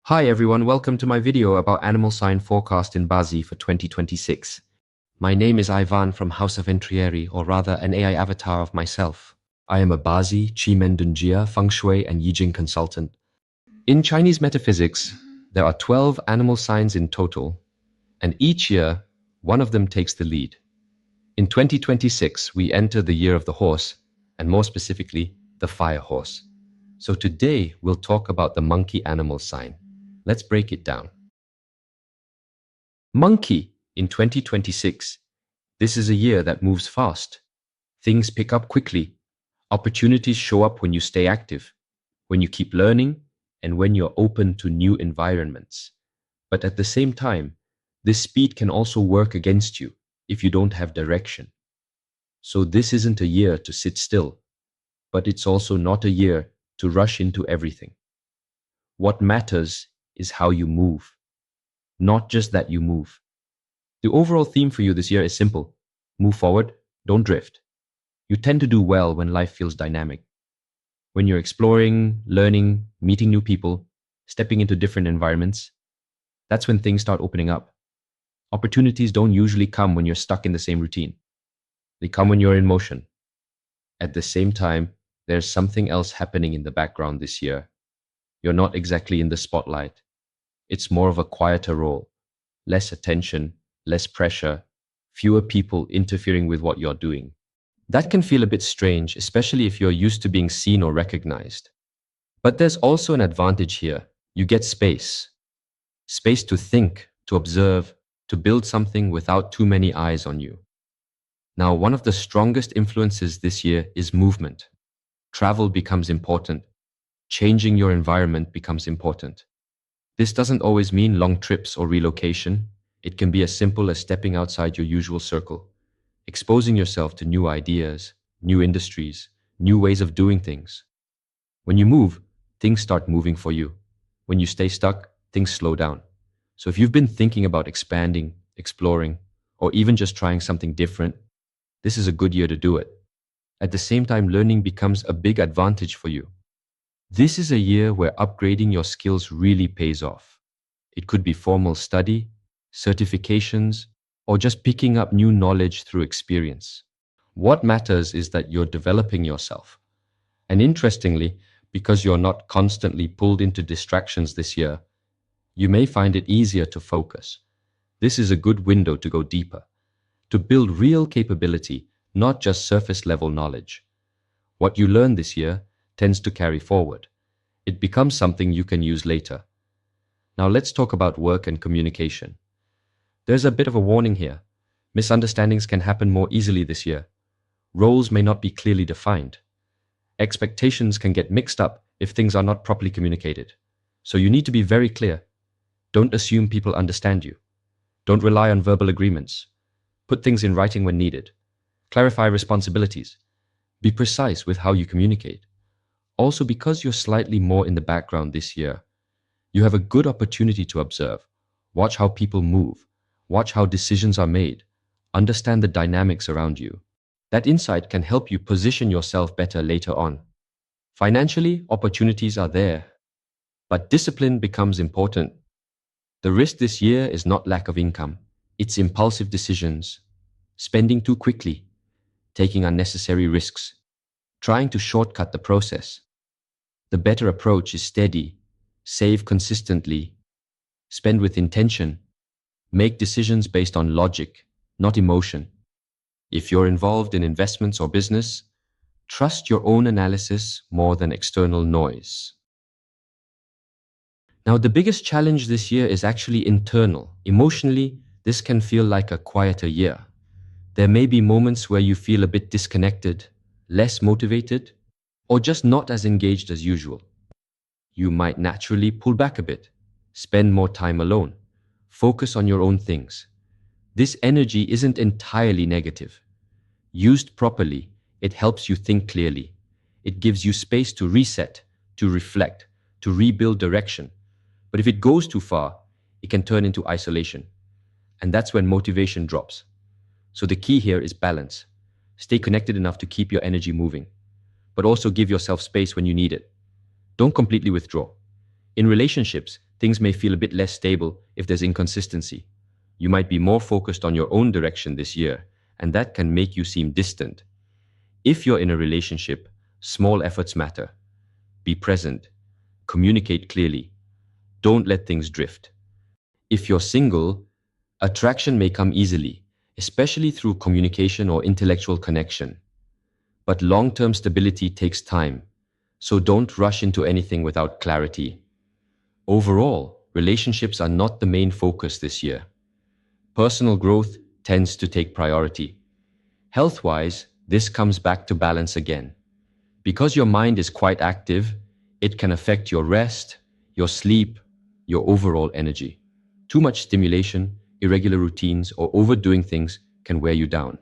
Hi everyone, welcome to my video about animal sign forecast in BaZi for 2026. My name is Ivan from House of Entrieri, or rather an AI avatar of myself. I am a BaZi, Chimen Dunjia, Feng Shui and Yijing consultant. In Chinese metaphysics, there are 12 animal signs in total, and each year, one of them takes the lead. In 2026, we enter the year of the horse, and more specifically, the fire horse. So today, we'll talk about the monkey animal sign. Let's break it down. Monkey in 2026. This is a year that moves fast. Things pick up quickly. Opportunities show up when you stay active, when you keep learning, and when you're open to new environments. But at the same time, this speed can also work against you if you don't have direction. So this isn't a year to sit still, but it's also not a year to rush into everything. What matters is how you move, not just that you move. The overall theme for you this year is simple. Move forward, don't drift. You tend to do well when life feels dynamic. When you're exploring, learning, meeting new people, stepping into different environments, that's when things start opening up. Opportunities don't usually come when you're stuck in the same routine. They come when you're in motion. At the same time, there's something else happening in the background this year. You're not exactly in the spotlight. It's more of a quieter role, less attention, less pressure, fewer people interfering with what you're doing. That can feel a bit strange, especially if you're used to being seen or recognized. But there's also an advantage here. You get space. Space to think, to observe, to build something without too many eyes on you. Now, one of the strongest influences this year is movement. Travel becomes important. Changing your environment becomes important. This doesn't always mean long trips or relocation. It can be as simple as stepping outside your usual circle, exposing yourself to new ideas, new industries, new ways of doing things. When you move, things start moving for you. When you stay stuck, things slow down. So if you've been thinking about expanding, exploring, or even just trying something different, this is a good year to do it. At the same time, learning becomes a big advantage for you. This is a year where upgrading your skills really pays off. It could be formal study, certifications, or just picking up new knowledge through experience. What matters is that you're developing yourself. And interestingly, because you're not constantly pulled into distractions this year, you may find it easier to focus. This is a good window to go deeper, to build real capability, not just surface level knowledge. What you learn this year tends to carry forward. It becomes something you can use later. Now let's talk about work and communication. There's a bit of a warning here. Misunderstandings can happen more easily this year. Roles may not be clearly defined. Expectations can get mixed up if things are not properly communicated. So you need to be very clear. Don't assume people understand you. Don't rely on verbal agreements. Put things in writing when needed. Clarify responsibilities. Be precise with how you communicate. Also, because you're slightly more in the background this year, you have a good opportunity to observe. Watch how people move. Watch how decisions are made. Understand the dynamics around you. That insight can help you position yourself better later on. Financially, opportunities are there, but discipline becomes important. The risk this year is not lack of income. It's impulsive decisions, spending too quickly, taking unnecessary risks, trying to shortcut the process. The better approach is steady, save consistently, spend with intention, make decisions based on logic, not emotion. If you're involved in investments or business, trust your own analysis more than external noise. Now, the biggest challenge this year is actually internal. Emotionally, this can feel like a quieter year. There may be moments where you feel a bit disconnected, less motivated, or just not as engaged as usual. You might naturally pull back a bit, spend more time alone, focus on your own things. This energy isn't entirely negative. Used properly, it helps you think clearly. It gives you space to reset, to reflect, to rebuild direction. But if it goes too far, it can turn into isolation. And that's when motivation drops. So the key here is balance. Stay connected enough to keep your energy moving, but also give yourself space when you need it. Don't completely withdraw. In relationships, things may feel a bit less stable if there's inconsistency. You might be more focused on your own direction this year, and that can make you seem distant. If you're in a relationship, small efforts matter. Be present. Communicate clearly. Don't let things drift. If you're single, attraction may come easily, especially through communication or intellectual connection. But long-term stability takes time, so don't rush into anything without clarity. Overall, relationships are not the main focus this year. Personal growth tends to take priority. Health-wise, this comes back to balance again. Because your mind is quite active, it can affect your rest, your sleep, your overall energy. Too much stimulation, irregular routines, or overdoing things can wear you down.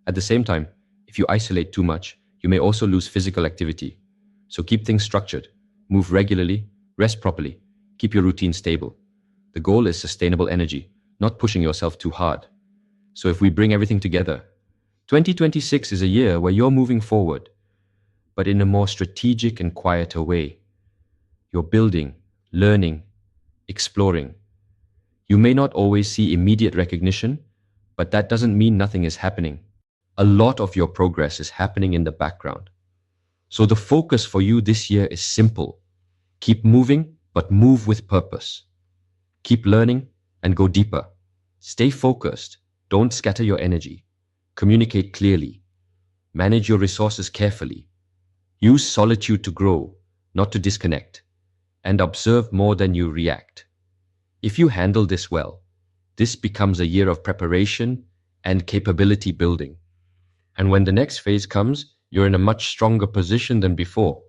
At the same time, if you isolate too much, you may also lose physical activity. So keep things structured, move regularly, rest properly, keep your routine stable. The goal is sustainable energy, not pushing yourself too hard. So if we bring everything together, 2026 is a year where you're moving forward, but in a more strategic and quieter way. You're building, learning, exploring. You may not always see immediate recognition, but that doesn't mean nothing is happening. A lot of your progress is happening in the background. So the focus for you this year is simple. Keep moving, but move with purpose. Keep learning and go deeper. Stay focused. Don't scatter your energy. Communicate clearly. Manage your resources carefully. Use solitude to grow, not to disconnect. And observe more than you react. If you handle this well, this becomes a year of preparation and capability building. And when the next phase comes, you're in a much stronger position than before.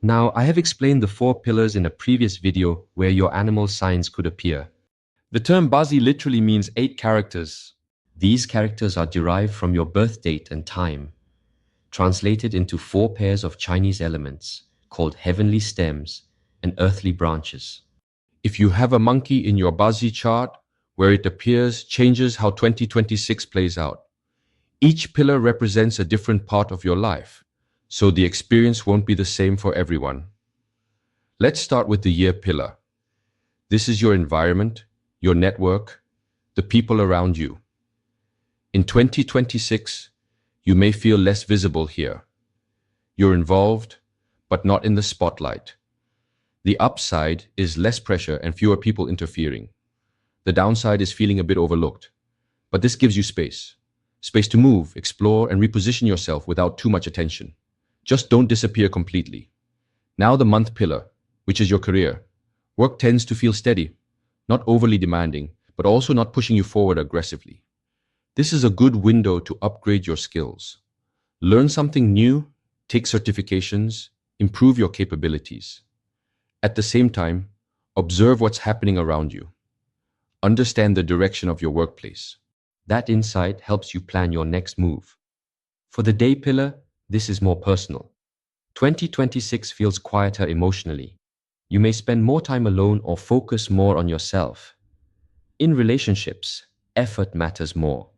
Now, I have explained the 4 pillars in a previous video where your animal signs could appear. The term BaZi literally means 8 characters. These characters are derived from your birth date and time, translated into 4 pairs of Chinese elements called heavenly stems and earthly branches. If you have a monkey in your BaZi chart, where it appears changes how 2026 plays out. Each pillar represents a different part of your life, so the experience won't be the same for everyone. Let's start with the year pillar. This is your environment, your network, the people around you. In 2026, you may feel less visible here. You're involved, but not in the spotlight. The upside is less pressure and fewer people interfering. The downside is feeling a bit overlooked, but this gives you space. Space to move, explore, and reposition yourself without too much attention. Just don't disappear completely. Now the month pillar, which is your career. Work tends to feel steady, not overly demanding, but also not pushing you forward aggressively. This is a good window to upgrade your skills. Learn something new, take certifications, improve your capabilities. At the same time, observe what's happening around you. Understand the direction of your workplace. That insight helps you plan your next move. For the day pillar, this is more personal. 2026 feels quieter emotionally. You may spend more time alone or focus more on yourself. In relationships, effort matters more.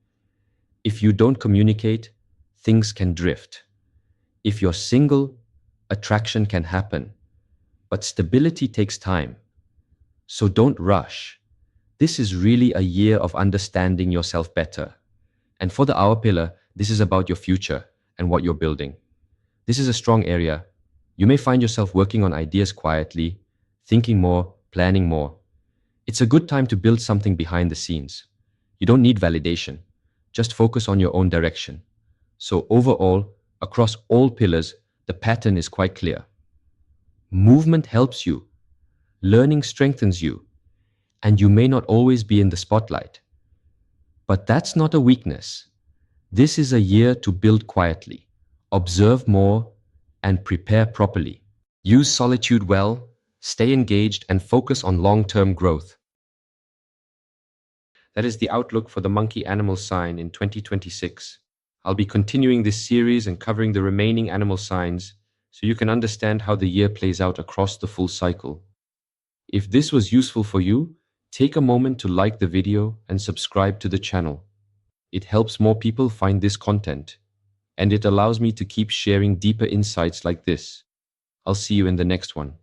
If you don't communicate, things can drift. If you're single, attraction can happen. But stability takes time. So don't rush. This is really a year of understanding yourself better. And for the hour pillar, this is about your future and what you're building. This is a strong area. You may find yourself working on ideas quietly, thinking more, planning more. It's a good time to build something behind the scenes. You don't need validation. Just focus on your own direction. So overall, across all pillars, the pattern is quite clear. Movement helps you. Learning strengthens you. And you may not always be in the spotlight. But that's not a weakness. This is a year to build quietly, observe more, and prepare properly. Use solitude well, stay engaged, and focus on long-term growth. That is the outlook for the monkey animal sign in 2026. I'll be continuing this series and covering the remaining animal signs so you can understand how the year plays out across the full cycle. If this was useful for you, take a moment to like the video and subscribe to the channel. It helps more people find this content, and it allows me to keep sharing deeper insights like this. I'll see you in the next one.